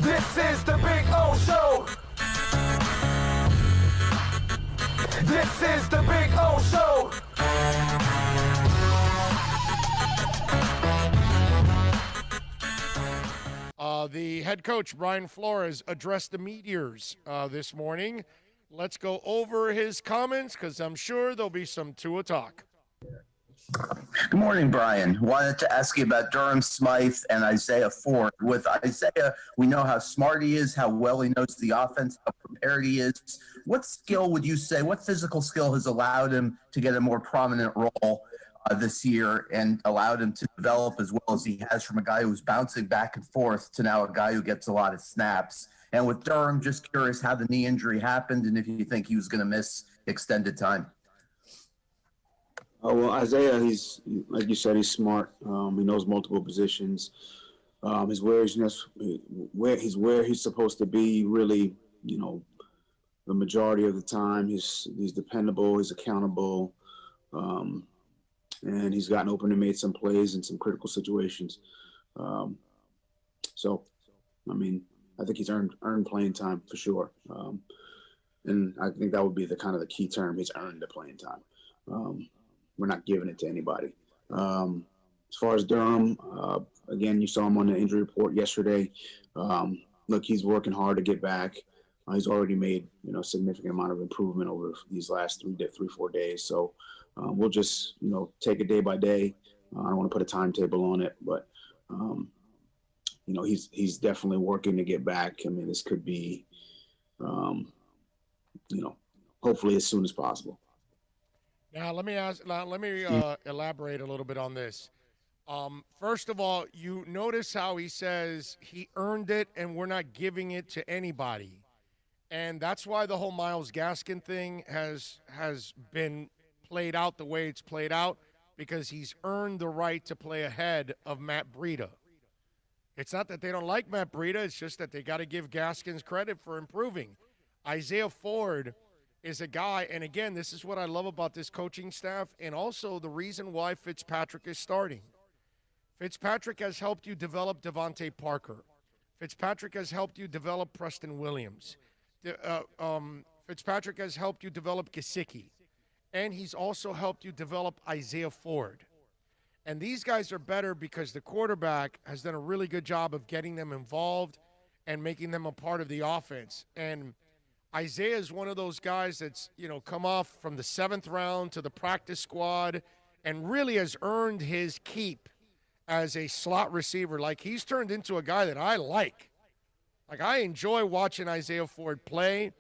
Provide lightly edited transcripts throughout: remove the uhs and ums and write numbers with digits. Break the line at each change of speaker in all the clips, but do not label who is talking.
This is the Big O Show. This is the Big O Show.
The head coach, Brian Flores, addressed the meteors this morning. Let's go over his comments because I'm sure there'll be some Tua talk.
Good morning, Brian. Wanted to ask you about Durham Smythe and Isaiah Ford. With Isaiah, we know how smart he is, how well he knows the offense, how prepared he is. What skill would you say, what physical skill has allowed him to get a more prominent role this year and allowed him to develop as well as he has from a guy who's bouncing back and forth to now a guy who gets a lot of snaps? And with Durham, just curious how the knee injury happened and if you think he was going to miss extended time.
Well, Isaiah, he's like you said, he's smart. He knows multiple positions. He's where he's supposed to be. Really, the majority of the time, he's dependable. He's accountable, and he's gotten open and made some plays in some critical situations. So, I mean, I think he's earned playing time for sure. And I think that would be the key term. He's earned the playing time. We're not giving it to anybody. As far as Durham, again, you saw him on the injury report yesterday. Look, he's working hard to get back. He's already made a significant amount of improvement over these last 4 days. So we'll just take it day by day. I don't want to put a timetable on it, but he's definitely working to get back. I mean, this could be hopefully as soon as possible.
Now, let me elaborate a little bit on this. First of all, you notice how he says he earned it and we're not giving it to anybody. And that's why the whole Myles Gaskin thing has been played out the way it's played out, because he's earned the right to play ahead of Matt Breida. It's not that they don't like Matt Breida, it's just that they got to give Gaskins credit for improving. Isaiah Ford is a guy, and again, this is what I love about this coaching staff, and also the reason why Fitzpatrick is starting. Fitzpatrick has helped you develop Devontae Parker. Fitzpatrick has helped you develop Preston Williams. Fitzpatrick has helped you develop Gesicki. And he's also helped you develop Isaiah Ford. And these guys are better because the quarterback has done a really good job of getting them involved and making them a part of the offense. And Isaiah is one of those guys that's, come off from the 7th round to the practice squad and really has earned his keep as a slot receiver. Like, he's turned into a guy that I like. Like, I enjoy watching Isaiah Ford play.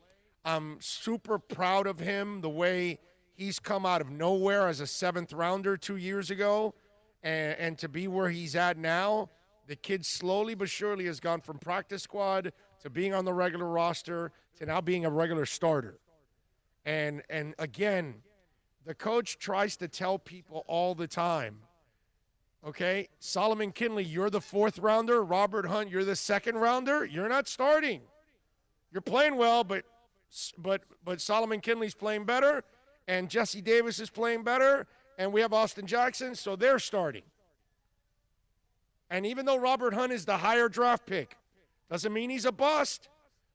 I'm super proud of him, the way he's come out of nowhere as a 7th rounder 2 years ago and to be where he's at now. The kid slowly but surely has gone from practice squad to being on the regular roster to now being a regular starter. And again, the coach tries to tell people all the time, okay, Solomon Kinley, you're the 4th rounder. Robert Hunt, you're the 2nd rounder. You're not starting. You're playing well, but Solomon Kinley's playing better, and Jesse Davis is playing better, and we have Austin Jackson, so they're starting. And even though Robert Hunt is the higher draft pick, doesn't mean he's a bust.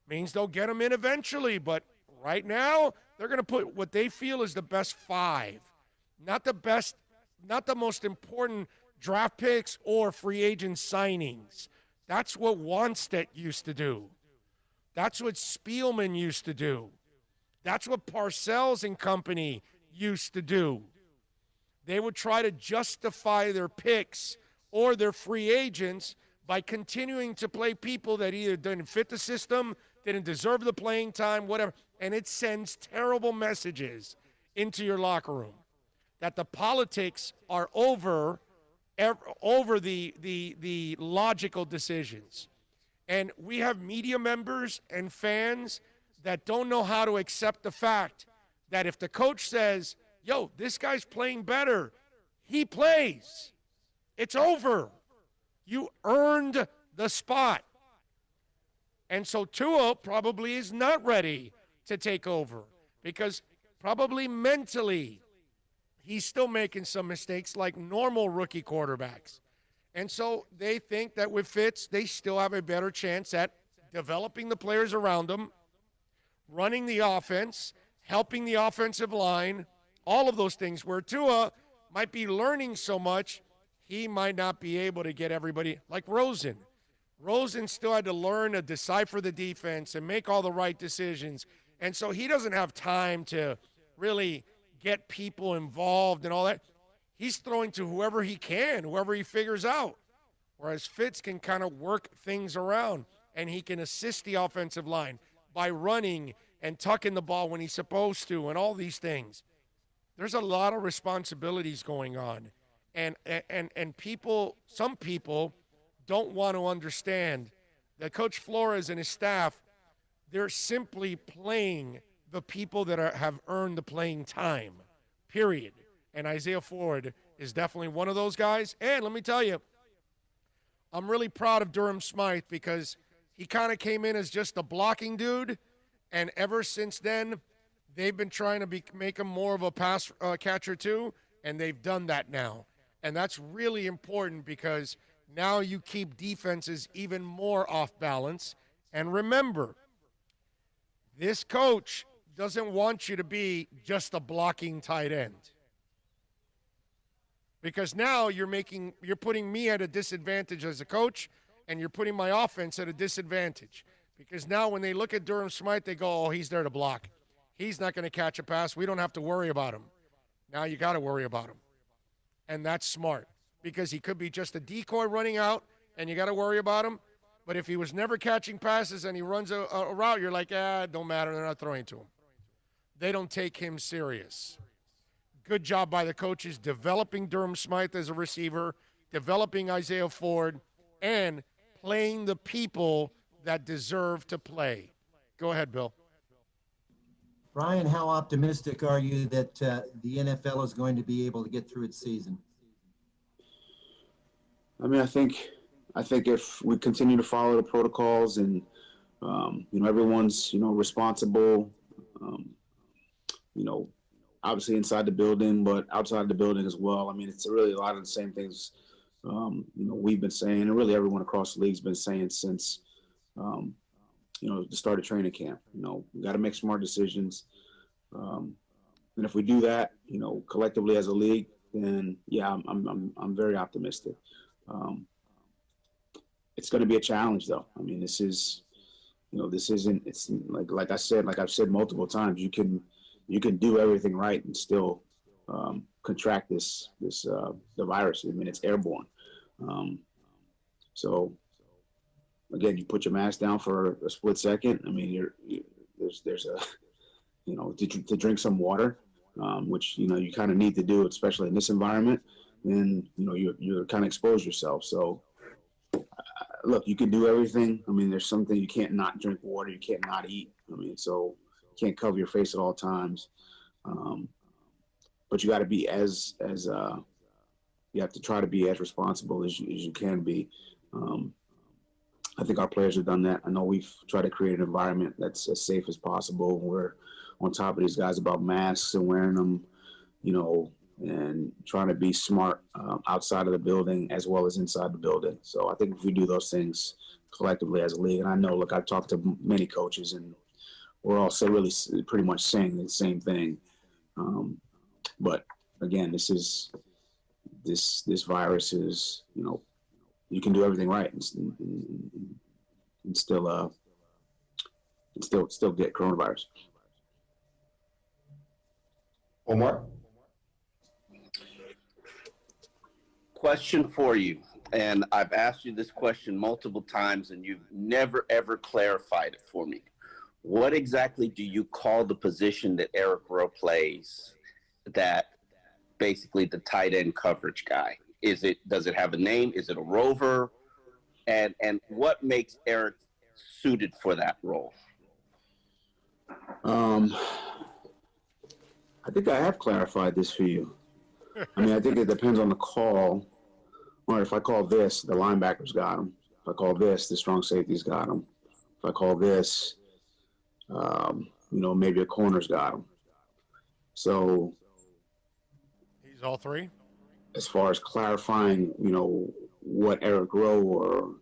Means they'll get him in eventually. But right now, they're going to put what they feel is the best 5. Not the best, not the most important draft picks or free agent signings. That's what Wannstedt used to do. That's what Spielman used to do. That's what Parcells and company used to do. They would try to justify their picks or their free agents by continuing to play people that either didn't fit the system, didn't deserve the playing time, whatever. And it sends terrible messages into your locker room that the politics are over the logical decisions. And we have media members and fans that don't know how to accept the fact that if the coach says, yo, this guy's playing better, he plays. It's over. You earned the spot. And so Tua probably is not ready to take over because probably mentally he's still making some mistakes like normal rookie quarterbacks. And so they think that with Fitz, they still have a better chance at developing the players around him, running the offense, helping the offensive line, all of those things. Where Tua might be learning so much, he might not be able to get everybody, like Rosen. Rosen still had to learn to decipher the defense and make all the right decisions. And so he doesn't have time to really get people involved and all that. He's throwing to whoever he can, whoever he figures out. Whereas Fitz can kind of work things around, and he can assist the offensive line by running and tucking the ball when he's supposed to and all these things. There's a lot of responsibilities going on. And people, some people don't want to understand that Coach Flores and his staff, they're simply playing the people that have earned the playing time, period. And Isaiah Ford is definitely one of those guys. And let me tell you, I'm really proud of Durham Smythe because he kind of came in as just a blocking dude, and ever since then, they've been trying to make him more of a pass catcher too, and they've done that now. And that's really important because now you keep defenses even more off balance. And remember, this coach doesn't want you to be just a blocking tight end. Because now you're putting me at a disadvantage as a coach, and you're putting my offense at a disadvantage. Because now when they look at Durham Smythe, they go, oh, he's there to block. He's not going to catch a pass. We don't have to worry about him. Now you got to worry about him. And that's smart because he could be just a decoy running out, and you got to worry about him. But if he was never catching passes and he runs a route, you're like, don't matter. They're not throwing to him. They don't take him serious. Good job by the coaches developing Durham Smythe as a receiver, developing Isaiah Ford, and playing the people that deserve to play. Go ahead, Bill.
Brian, how optimistic are you that the NFL is going to be able to get through its season?
I mean, I think if we continue to follow the protocols and everyone's responsible, obviously inside the building, but outside the building as well. I mean, it's really a lot of the same things we've been saying, and really everyone across the league's been saying since the start of training camp. We got to make smart decisions, and if we do that, collectively as a league, then yeah, I'm very optimistic. It's going to be a challenge, though. I mean, this isn't. It's like I've said multiple times. You can do everything right and still contract the virus. I mean, it's airborne. So again, you put your mask down for a split second. I mean, there's a to drink some water, which you kind of need to do, especially in this environment. And you're kind of expose yourself. So look, you can do everything. I mean, there's something you can't not drink water, you can't not eat. I mean, so you can't cover your face at all times. But you got to be as you have to try to be as responsible as you can be. I think our players have done that. I know we've tried to create an environment that's as safe as possible. We're on top of these guys about masks and wearing them, and trying to be smart outside of the building as well as inside the building. So I think if we do those things collectively as a league, and I know, look, I've talked to many coaches and we're all really pretty much saying the same thing. But again, this virus is, you can do everything right and still get coronavirus.
Omar?
Question for you, and I've asked you this question multiple times and you've never ever clarified it for me. What exactly do you call the position that Eric Rowe plays, that basically the tight end coverage guy? Does it have a name? Is it a rover? And what makes Eric suited for that role?
I think I have clarified this for you. I mean, I think it depends on the call. Or if I call this, the linebackers got him. If I call this, the strong safeties got him. If I call this, maybe a corner's got him. So
he's all three.
As far as clarifying, what Eric Rowe or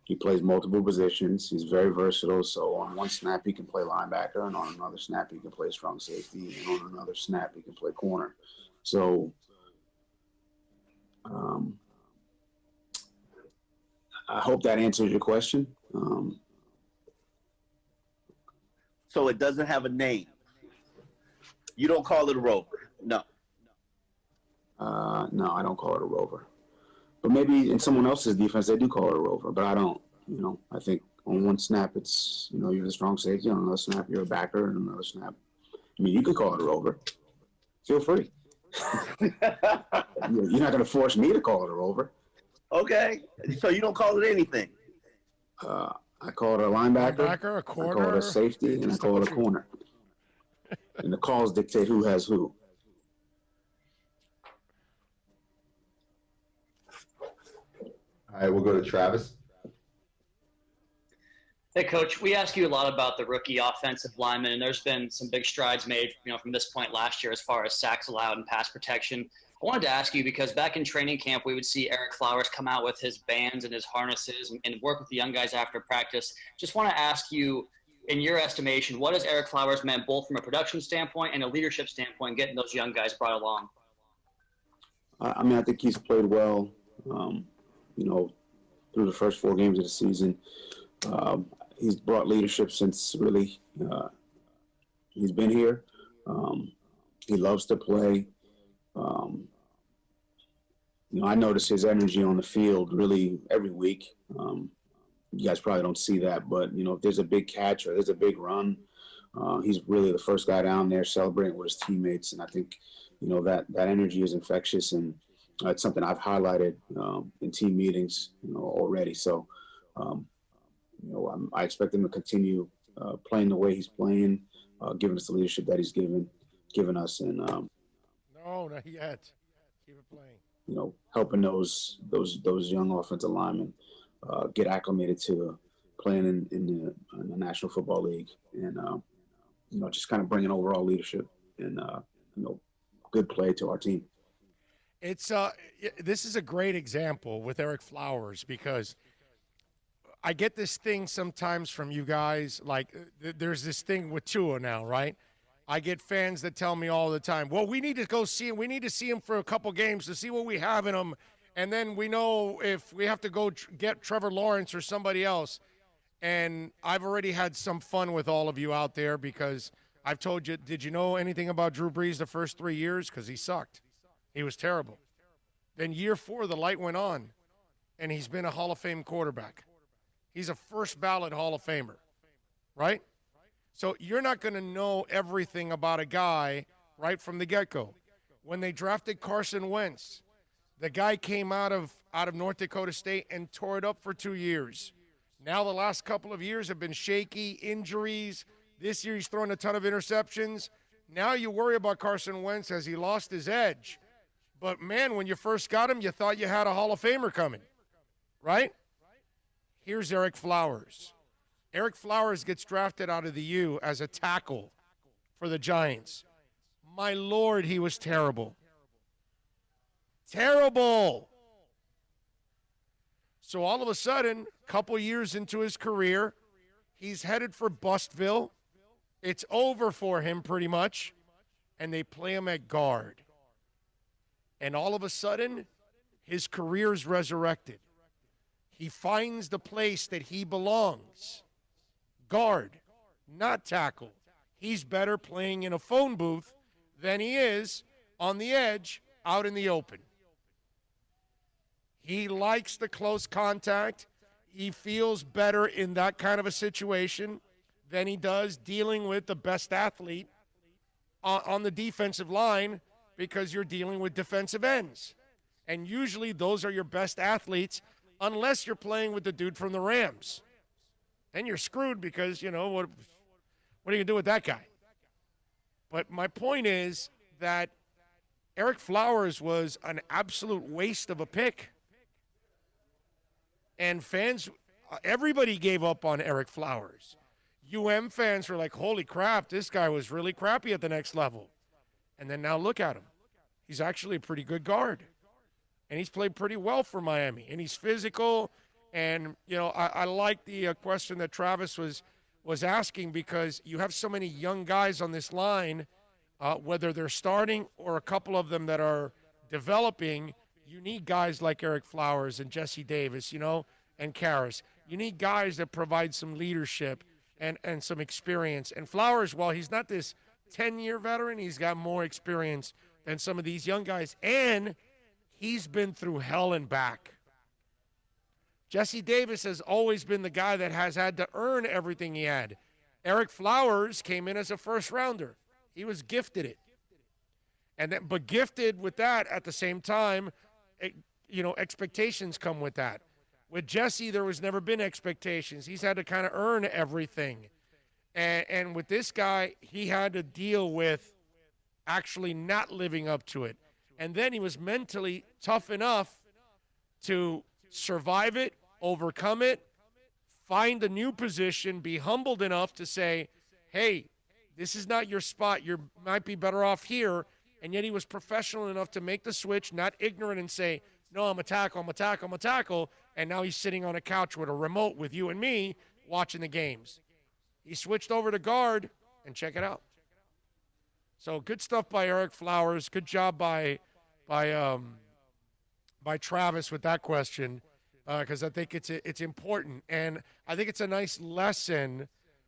He plays multiple positions. He's very versatile. So on one snap, he can play linebacker, and on another snap, he can play strong safety, and on another snap, he can play corner. So I hope that answers your question.
So it doesn't have a name. You don't call it a rover. No.
No, I don't call it a rover. But maybe in someone else's defense, they do call it a rover, but I don't. I think on one snap, it's, you're the strong safety. On another snap, you're a backer. And another snap, you could call it a rover. Feel free. You're not going to force me to call it a rover.
Okay. So you don't call it anything?
I call it a linebacker,
a corner,
I call it a safety, and I call it a corner. And the calls dictate who has who.
All right, we'll go to Travis.
Hey, Coach, we ask you a lot about the rookie offensive lineman, and there's been some big strides made, from this point last year as far as sacks allowed and pass protection. I wanted to ask you, because back in training camp, we would see Ereck Flowers come out with his bands and his harnesses and work with the young guys after practice. Just want to ask you, in your estimation, what has Ereck Flowers meant both from a production standpoint and a leadership standpoint, getting those young guys brought along?
I think he's played well, through the first 4 games of the season. He's brought leadership since really he's been here. He loves to play. I notice his energy on the field really every week. You guys probably don't see that, but, if there's a big catch or there's a big run, he's really the first guy down there celebrating with his teammates. And I think, that energy is infectious, and it's something I've highlighted in team meetings, already. So, I expect him to continue playing the way he's playing, giving us the leadership that he's given us, and
no, not yet. Keep it playing.
Helping those young offensive linemen get acclimated to playing in the National Football League, and just kind of bringing overall leadership and good play to our team.
It's this is a great example with Ereck Flowers, because I get this thing sometimes from you guys, like there's this thing with Tua now, right? I get fans that tell me all the time, well, we need to go see him. We need to see him for a couple games to see what we have in him. And then we know if we have to go get Trevor Lawrence or somebody else. And I've already had some fun with all of you out there, because I've told you, did you know anything about Drew Brees the first 3 years? Because he sucked. He was terrible. Then year 4, the light went on, and he's been a Hall of Fame quarterback. He's a first ballot Hall of Famer, right? So you're not going to know everything about a guy right from the get-go. When they drafted Carson Wentz, the guy came out of North Dakota State and tore it up for 2 years. Now the last couple of years have been shaky, injuries. This year he's throwing a ton of interceptions. Now you worry about Carson Wentz as he lost his edge. But, man, when you first got him, you thought you had a Hall of Famer coming, right? Here's Ereck Flowers. Ereck Flowers gets drafted out of the U as a tackle for the Giants. My Lord, he was terrible. Terrible. So all of a sudden, a couple years into his career, he's headed for Bustville. It's over for him pretty much, and they play him at guard. And all of a sudden, his career's resurrected. He finds the place that he belongs. Guard, not tackle. He's better playing in a phone booth than he is on the edge out in the open. He likes the close contact. He feels better in that kind of a situation than he does dealing with the best athlete on the defensive line, because you're dealing with defensive ends. And usually those are your best athletes, unless you're playing with the dude from the Rams. Then you're screwed, because, what are you going to do with that guy? But my point is that Ereck Flowers was an absolute waste of a pick. And fans, everybody gave up on Ereck Flowers. fans were like, holy crap, this guy was really crappy at the next level. And then now look at him. He's actually a pretty good guard. And he's played pretty well for Miami. And he's physical, And, you know, I like the question that Travis was asking, because you have so many young guys on this line, whether they're starting or a couple of them that are developing. You need guys like Eric Flowers and Jesse Davis, you know, and Karras. You need guys that provide some leadership and some experience. And Flowers, while he's not this 10-year veteran, he's got more experience than some of these young guys. And he's been through hell and back. Jesse Davis has always been the guy that has had to earn everything he had. Eric Flowers came in as a first rounder. He was gifted it. And then, but gifted with that at the same time, you know, expectations come with that. With Jesse, there was never been expectations. He's had to kind of earn everything. And with this guy, he had to deal with actually not living up to it. And then he was mentally tough enough to survive it, overcome it, find a new position, be humbled enough to say, hey, this is not your spot. You might be better off here. And yet he was professional enough to make the switch, not ignorant, and say, no, I'm a tackle, I'm a tackle, I'm a tackle. And now he's sitting on a couch with a remote with you and me watching the games. He switched over to guard, and check it out. So good stuff by Eric Flowers. Good job by Travis with that question, because I think it's important. And I think it's a nice lesson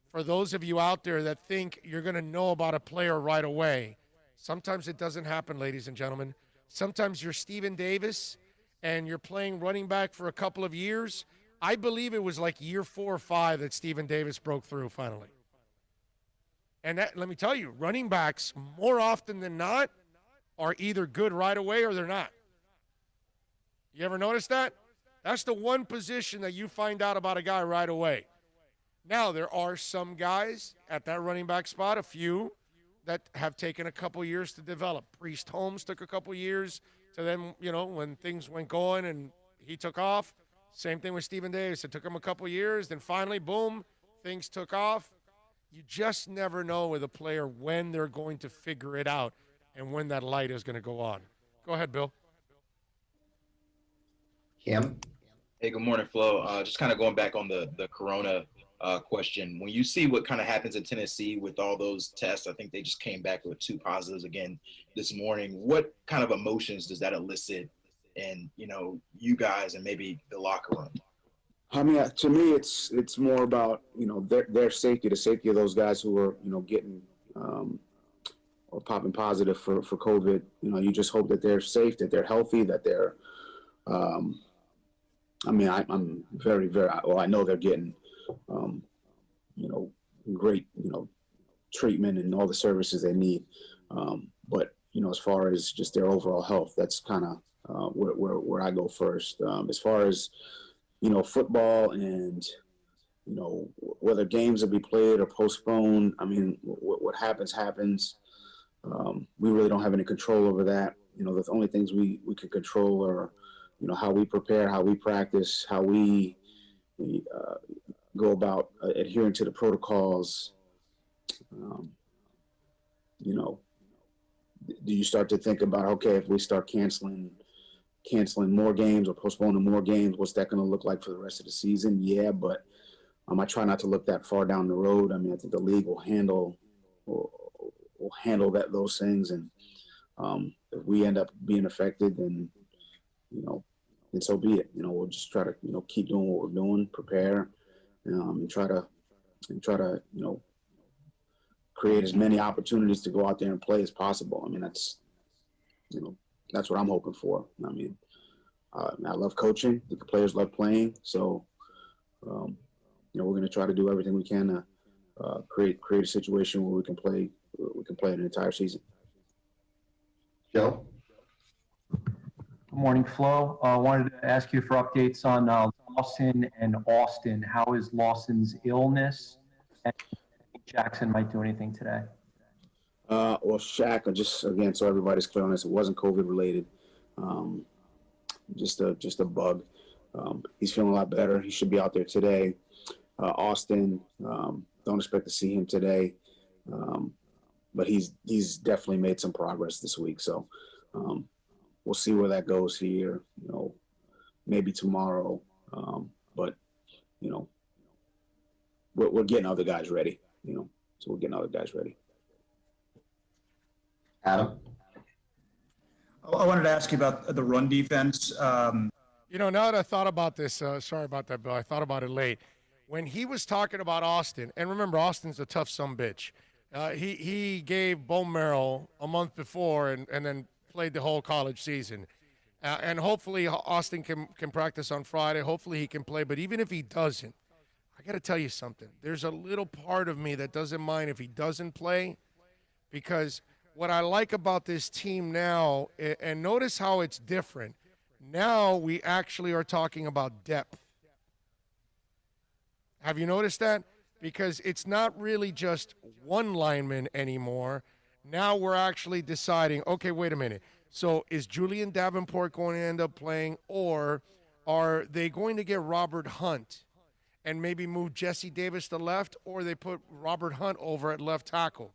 for those of you out there that think you're going to know about a player right away. Sometimes it doesn't happen, ladies and gentlemen. Sometimes you're Steven Davis and you're playing running back for a couple of years. I believe it was like year 4 or 5 that Steven Davis broke through finally. And that, let me tell you, running backs more often than not are either good right away or they're not. You ever notice that? That's the one position that you find out about a guy right away. Now, there are some guys at that running back spot, a few, that have taken a couple years to develop. Priest Holmes took a couple years to then, you know, when things went going and he took off. Same thing with Steven Davis. It took him a couple years. Then finally, boom, things took off. You just never know with a player when they're going to figure it out and when that light is going to go on. Go ahead, Bill.
Cam?
Hey, good morning, Flo. Just kind of going back on the corona question. When you see what kind of happens in Tennessee with all those tests, I think they just came back with 2 positives again this morning. What kind of emotions does that elicit in, you know, you guys and maybe the locker room?
I mean, to me, it's more about, you know, their safety, the safety of those guys who are, you know, getting or popping positive for COVID. You know, you just hope that they're safe, that they're healthy, that they're I mean, I'm very, very, well, I know they're getting, you know, great, you know, treatment and all the services they need. But, you know, as far as just their overall health, that's kind of where I go first. As far as, you know, football and, you know, whether games will be played or postponed, I mean, what happens, happens. We really don't have any control over that. You know, the only things we can control are, you know, how we prepare, how we practice, how we go about adhering to the protocols. You know, do you start to think about, okay, if we start canceling more games or postponing more games, what's that going to look like for the rest of the season? Yeah, but I try not to look that far down the road. I mean, I think the league will handle those things, and if we end up being affected, then, you know, and so be it. You know, we'll just try to, you know, keep doing what we're doing, prepare, and try to, you know, create as many opportunities to go out there and play as possible. I mean, that's, you know, that's what I'm hoping for. I mean, I love coaching. The players love playing. So, you know, we're going to try to do everything we can to create a situation where we can play an entire season.
Joe?
Good morning, Flo. I wanted to ask you for updates on Lawson and Austin. How is Lawson's illness? And Jackson might do anything today.
Well, Shaq, just again, so everybody's clear on this, it wasn't COVID related. Just a bug. He's feeling a lot better. He should be out there today. Austin, don't expect to see him today. But he's definitely made some progress this week. So we'll see where that goes here, you know, maybe tomorrow. we're getting other guys ready, so we're getting other guys ready.
Adam?
I wanted to ask you about the run defense.
Now that I thought about this, sorry about that, Bill. I thought about it late. When he was talking about Austin, and remember, Austin's a tough sumbitch. He gave bone marrow a month before and then played the whole college season. And hopefully Austin can practice on Friday. Hopefully he can play. But even if he doesn't, I got to tell you something. There's a little part of me that doesn't mind if he doesn't play, because what I like about this team now, and notice how it's different, now we actually are talking about depth. Have you noticed that? Because it's not really just one lineman anymore. Now we're actually deciding, okay, wait a minute. So is Julian Davenport going to end up playing, or are they going to get Robert Hunt and maybe move Jesse Davis to left, or they put Robert Hunt over at left tackle?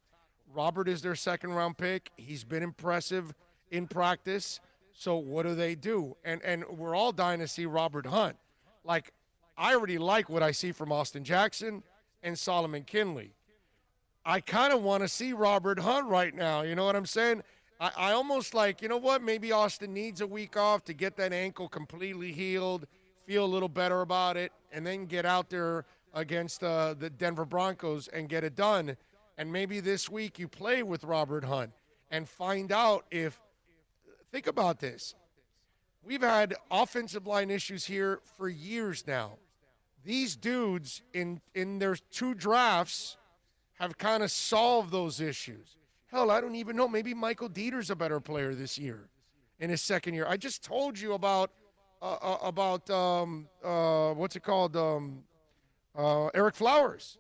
Robert is their second-round pick. He's been impressive in practice. So what do they do? And we're all dying to see Robert Hunt. Like, I already like what I see from Austin Jackson and Solomon Kinley. I kind of want to see Robert Hunt right now. You know what I'm saying? I almost like, you know what, maybe Austin needs a week off to get that ankle completely healed, feel a little better about it, and then get out there against the Denver Broncos and get it done. And maybe this week you play with Robert Hunt and find out if – think about this. We've had offensive line issues here for years now. These dudes in their 2 drafts have kind of solved those issues. Hell, I don't even know. Maybe Michael Dieter's a better player this year in his second year. I just told you about what's it called? Eric Flowers.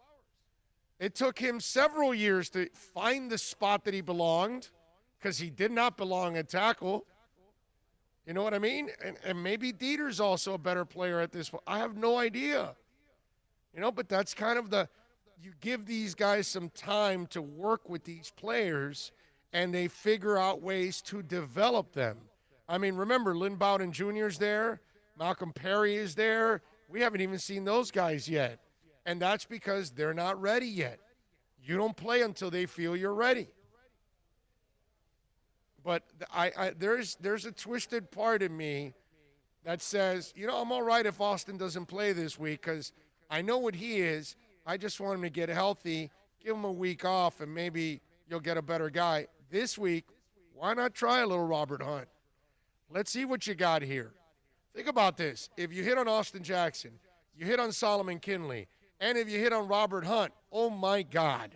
It took him several years to find the spot that he belonged, because he did not belong at tackle. You know what I mean? And maybe Dieter's also a better player at this point. I have no idea. But that's kind of you give these guys some time to work with these players, and they figure out ways to develop them. I mean, remember, Lynn Bowden Jr. is there. Malcolm Perry is there. We haven't even seen those guys yet. And that's because they're not ready yet. You don't play until they feel you're ready. But there's a twisted part of me that says, I'm all right if Austin doesn't play this week, because I know what he is. I just want him to get healthy, give him a week off, and maybe you'll get a better guy. This week, why not try a little Robert Hunt? Let's see what you got here. Think about this. If you hit on Austin Jackson, you hit on Solomon Kinley, and if you hit on Robert Hunt, oh, my God.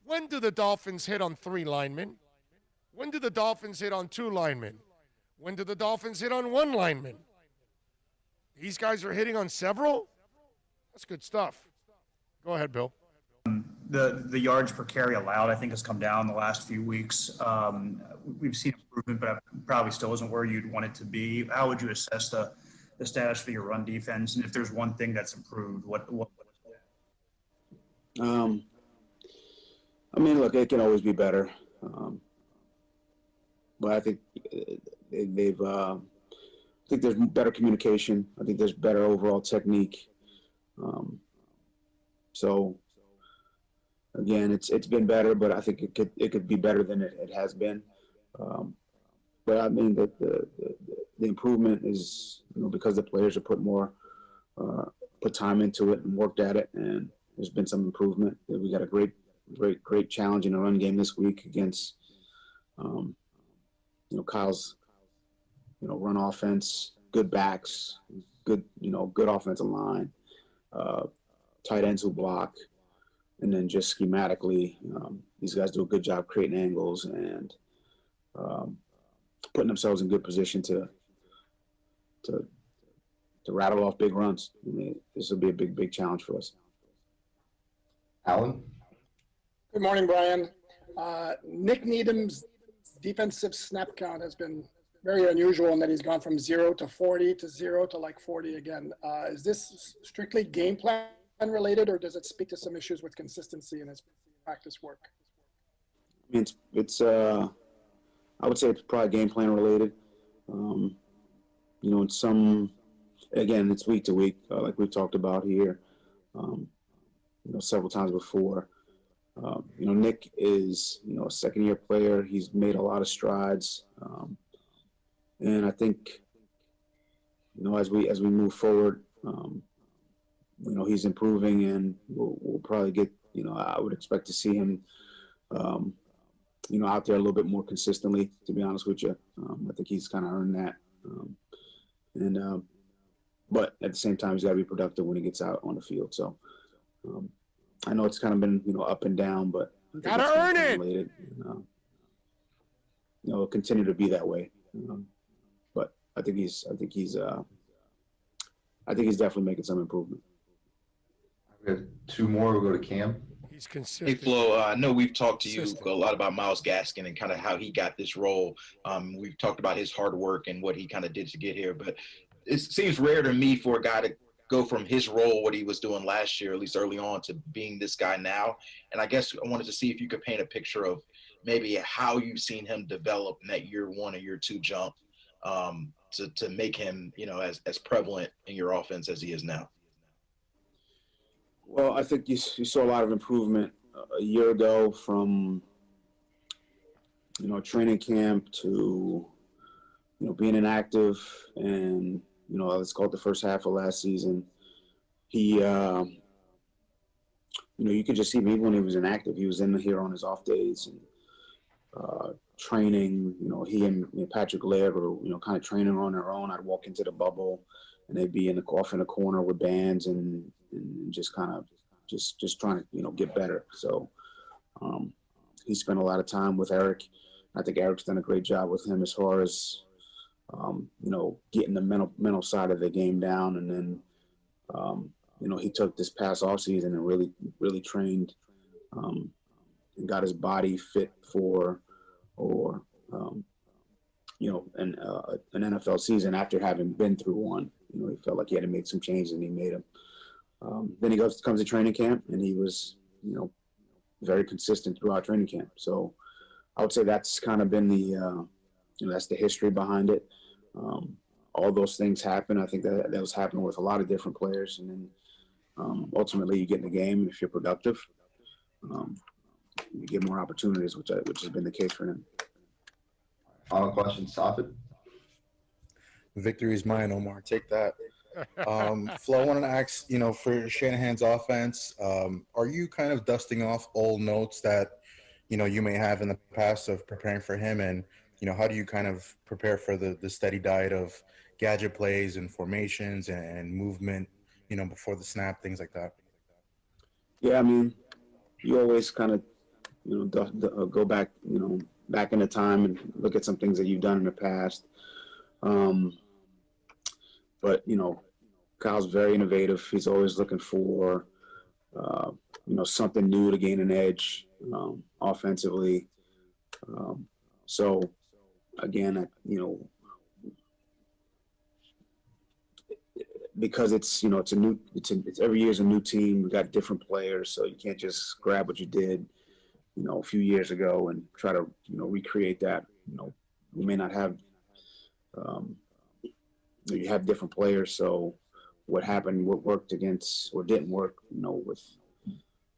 When do the Dolphins hit on 3 linemen? When do the Dolphins hit on 2 linemen? When do the Dolphins hit on 1 lineman? These guys are hitting on several? That's good stuff. Go ahead, Bill.
The yards per carry allowed, I think, has come down the last few weeks. We've seen improvement, but it probably still isn't where you'd want it to be. How would you assess the status for your run defense? And if there's one thing that's improved, what is that?
I mean, look, it can always be better. But I think I think there's better communication. I think there's better overall technique. So again, it's been better, but I think it could be better than it has been. But I mean that the improvement is, because the players are put time into it and worked at it, and there's been some improvement. We got a great challenge in the run game this week against Kyle's run offense, good backs, good offensive line, tight ends who block, and then just schematically, these guys do a good job creating angles and putting themselves in good position to rattle off big runs. I mean, this will be a big challenge for us.
Alan?
Good morning, Brian. Nick Needham's defensive snap count has been very unusual in that he's gone from 0 to 40 to 0 to like 40 again. Is this strictly game plan related, or does it speak to some issues with consistency in his practice work?
I mean, it's I would say it's probably game plan related. In some, again, it's week to week, like we've talked about here. several times before. Nick is, a second-year player. He's made a lot of strides, and I think, as we move forward, he's improving, and we'll probably get, I would expect to see him, out there a little bit more consistently. To be honest with you, I think he's kind of earned that, but at the same time, he's got to be productive when he gets out on the field. So. I know it's kind of been, up and down, but
gotta earn it.
It'll continue to be that way. But I think he's definitely making some improvement.
We have two more. We'll go to Cam.
He's consistent.
Hey, Flo, I know we've talked to you a lot about Myles Gaskin and kind of how he got this role. We've talked about his hard work and what he kind of did to get here, but it seems rare to me for a guy to go from his role, what he was doing last year, at least early on, to being this guy now. And I guess I wanted to see if you could paint a picture of maybe how you've seen him develop in that year one or year two jump to make him, as prevalent in your offense as he is now.
Well, I think you saw a lot of improvement a year ago from, training camp to, being inactive and, let's call it the first half of last season. He, you could just see him even when he was inactive. He was in here on his off days and training. He and Patrick Laird were, kind of training on their own. I'd walk into the bubble, and they'd be off in the corner with bands and just kind of just trying to get better. So he spent a lot of time with Eric. I think Eric's done a great job with him as far as getting the mental side of the game down. And then, he took this past off season and really trained, and got his body fit for, an NFL season after having been through one. He felt like he had to make some changes, and he made them. Then he comes to training camp, and he was, very consistent throughout training camp. So I would say that's kind of been the, that's the history behind it. All those things happen. I think that was happening with a lot of different players. And then ultimately you get in the game. If you're productive, you get more opportunities, which has been the case for him.
Final question, Safid.
Victory is mine, Omar. Take that. Flo, I wanted to ask, for Shanahan's offense, are you kind of dusting off old notes that, you may have in the past of preparing for him? And, how do you kind of prepare for the steady diet of gadget plays and formations and movement, before the snap, things like that?
Yeah, I mean, you always kind of, go back, back in the time and look at some things that you've done in the past. But, Kyle's very innovative. He's always looking for, something new to gain an edge offensively. So, again, because it's every year is a new team. We got different players, so you can't just grab what you did, a few years ago and try to, recreate that. We may not have, you have different players. So what happened, what worked against, or didn't work, with,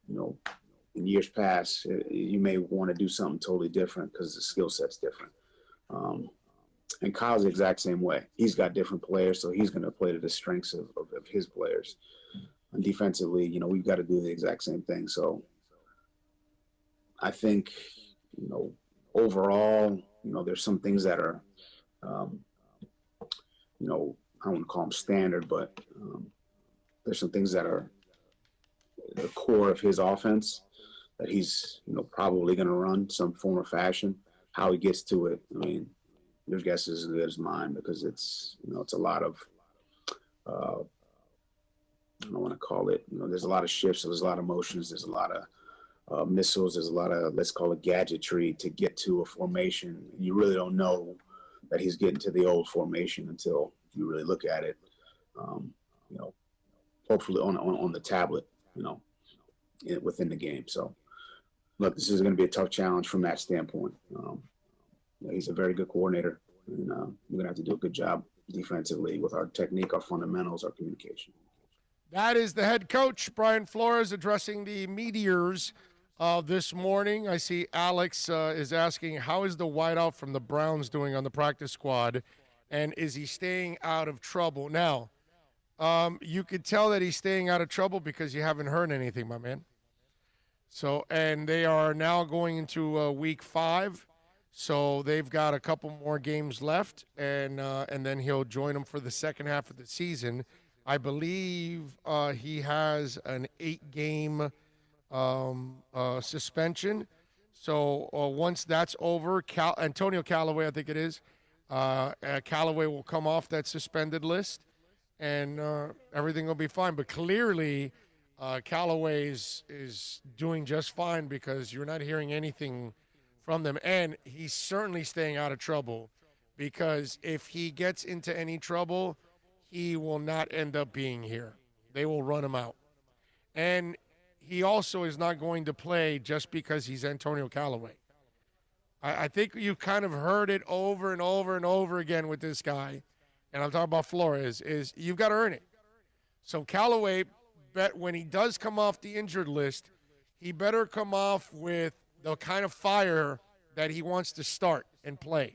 in years past, you may want to do something totally different because the skill set's different. And Kyle's the exact same way. He's got different players, so he's going to play to the strengths of his players. And defensively, we've got to do the exact same thing. So I think, overall, there's some things that are, I wouldn't call them standard, but there's some things that are the core of his offense that he's, probably going to run some form or fashion. How he gets to it, I mean, your guess is as good as mine, because it's, it's a lot of, I don't want to call it, there's a lot of shifts, there's a lot of motions, there's a lot of missiles, there's a lot of, let's call it gadgetry to get to a formation. You really don't know that he's getting to the old formation until you really look at it, hopefully on the tablet, within the game. So, look, this is going to be a tough challenge from that standpoint. He's a very good coordinator, and we're going to have to do a good job defensively with our technique, our fundamentals, our communication.
That is the head coach, Brian Flores, addressing the Meteors this morning. I see Alex is asking, how is the wideout from the Browns doing on the practice squad, and is he staying out of trouble? Now, you could tell that he's staying out of trouble because you haven't heard anything, my man. So, and they are now going into week 5, so they've got a couple more games left, and then he'll join them for the second half of the season. I believe he has an 8-game suspension. So once that's over, Antonio Callaway, I think it is, Callaway will come off that suspended list, and everything will be fine. But clearly, Callaway is doing just fine because you're not hearing anything from them. And he's certainly staying out of trouble, because if he gets into any trouble, he will not end up being here. They will run him out. And he also is not going to play just because he's Antonio Callaway. I think you kind of heard it over and over and over again with this guy, and I'm talking about Flores, is you've got to earn it. So Callaway, when he does come off the injured list, he better come off with the kind of fire that he wants to start and play.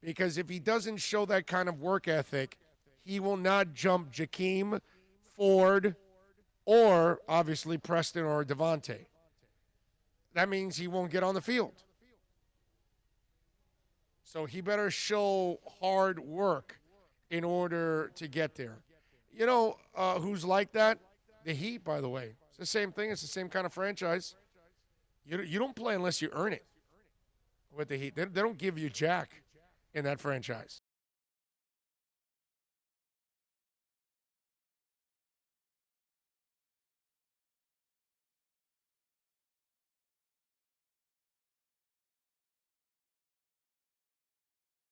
Because if he doesn't show that kind of work ethic, he will not jump Jakeem, Ford, or obviously Preston or Devontae. That means he won't get on the field. So he better show hard work in order to get there. You know who's like that? The Heat, by the way. It's the same thing. It's the same kind of franchise. You don't play unless you earn it with the Heat. They don't give you jack in that franchise.